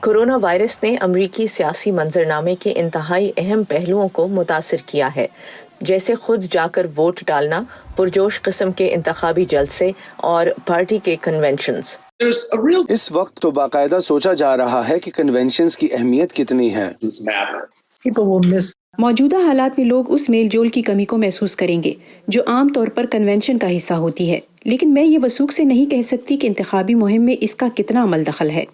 Corona virus ने अमरीकी सियासी मंजरनामे के इंतहाई अहम पहलुओं को मुतासिर किया है, जैसे खुद जाकर वोट डालना, पुरजोश किस्म के इंतखाबी जलसे और पार्टी के कन्वेंशंस। इस वक्त तो बाकायदा सोचा जा रहा है कि कन्वेंशंस की अहमियत कितनी है। मौजूदा हालात में लोग उस मेल जोल की कमी को महसूस करेंगे जो आम तौर पर कन्वेंशन का हिस्सा होती है, लेकिन मैं ये वसूख से नहीं कह सकती कि इंतखाबी मुहिम में इसका कितना अमल दखल है।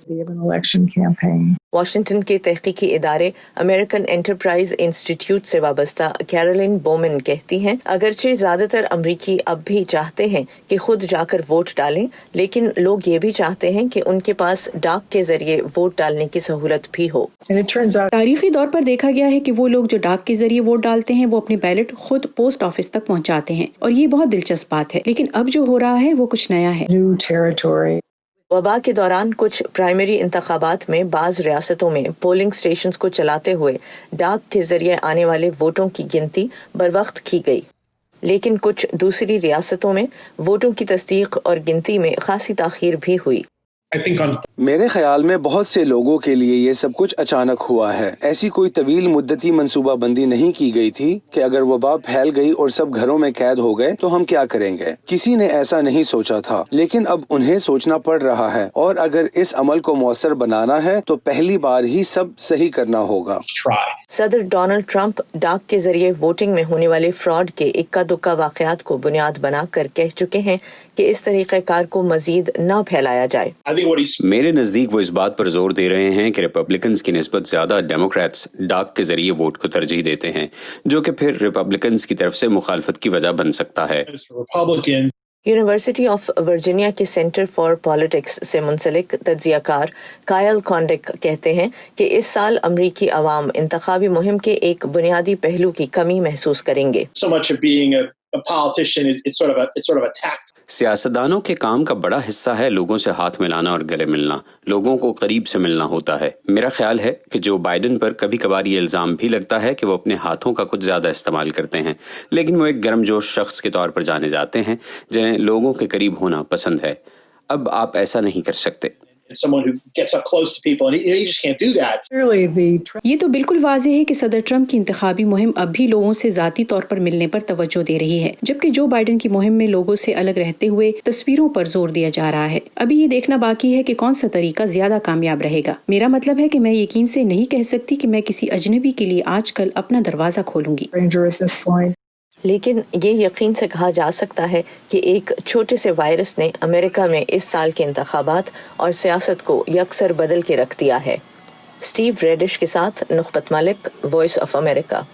वाशिंगटन के तहकीकी इदारे अमेरिकन एंटरप्राइज इंस्टीट्यूट से वाबस्ता कैरोलिन बोमन कहती हैं, अगरचे ज्यादातर अमरीकी अब भी चाहते हैं कि खुद जाकर वोट डालें, लेकिन लोग ये भी चाहते हैं कि उनके पास डाक के जरिए वोट डालने की सहूलत भी हो। तारीखी तौर पर देखा गया है कि वो लोग जो डाक के जरिए वोट डालते हैं वो अपने बैलेट खुद पोस्ट ऑफिस तक पहुंचाते हैं, और ये बहुत दिलचस्प बात है। लेकिन अब जो हो रहा है वो कुछ नया है। वबा के दौरान कुछ प्राइमरी इंतखाबात में बाज़ रियासतों में पोलिंग स्टेशंस को चलाते हुए डाक के जरिए आने वाले वोटों की गिनती बरवक्त की गई, लेकिन कुछ दूसरी रियासतों में वोटों की तस्दीक और गिनती में खासी ताखीर भी हुई। मेरे ख्याल में बहुत से लोगों के लिए ये सब कुछ अचानक हुआ है। ऐसी कोई तवील मुद्दती मंसूबा बंदी नहीं की गई थी कि अगर वबा फैल गई और सब घरों में कैद हो गए तो हम क्या करेंगे। किसी ने ऐसा नहीं सोचा था, लेकिन अब उन्हें सोचना पड़ रहा है, और अगर इस अमल को मौसर बनाना है तो पहली बार ही सब सही करना होगा। सदर डोनाल्ड ट्रंप डाक के जरिए वोटिंग में होने वाले फ्रॉड के इक्का दुक्का वाकयात को बुनियाद बनाकर कह चुके हैं कि इस तरीक़ेकार को मजीद न फैलाया जाए। मेरे नजदीक वो इस बात पर जोर दे रहे हैं कि रिपब्लिकन्स की निस्बत ज्यादा डेमोक्रेट्स डाक के जरिए वोट को तरजीह देते हैं, जो कि फिर रिपब्लिकन्स की तरफ से मुखालफत की वजह बन सकता है। यूनिवर्सिटी ऑफ वर्जीनिया के सेंटर फॉर पॉलिटिक्स से मुंसलिक तज्जियाकार कायल कॉन्डिक कहते हैं कि इस साल अमरीकी अवाम इंतखाबी मुहिम के एक बुनियादी पहलू की कमी महसूस करेंगे। सियासतदानों के काम का बड़ा हिस्सा है लोगों से हाथ मिलाना और गले मिलना, लोगों को करीब से मिलना होता है। मेरा ख्याल है कि जो बाइडेन पर कभी कभार ये इल्ज़ाम भी लगता है कि वो अपने हाथों का कुछ ज़्यादा इस्तेमाल करते हैं, लेकिन वो एक गर्मजोश शख्स के तौर पर जाने जाते हैं जिन्हें लोगों के करीब होना पसंद है। अब आप ऐसा नहीं कर सकते। ये तो बिल्कुल वाज़ेह है कि सदर ट्रंप की इंतखाबी मुहिम अब भी लोगों से ज़ाती तौर पर मिलने पर तवज्जो दे रही है, जबकि जो बाइडेन की मुहिम में लोगों से अलग रहते हुए तस्वीरों पर जोर दिया जा रहा है। अभी ये देखना बाकी है कि कौन सा तरीका ज्यादा कामयाब रहेगा। मेरा मतलब है कि मैं यकीन से नहीं कह सकती कि मैं किसी अजनबी के लिए आजकल अपना दरवाजा खोलूंगी, लेकिन ये यकीन से कहा जा सकता है कि एक छोटे से वायरस ने अमेरिका में इस साल के इंतखाबात और सियासत को यकसर बदल के रख दिया है। स्टीव रेडिश के साथ नुखबत मलिक, वॉइस ऑफ अमेरिका।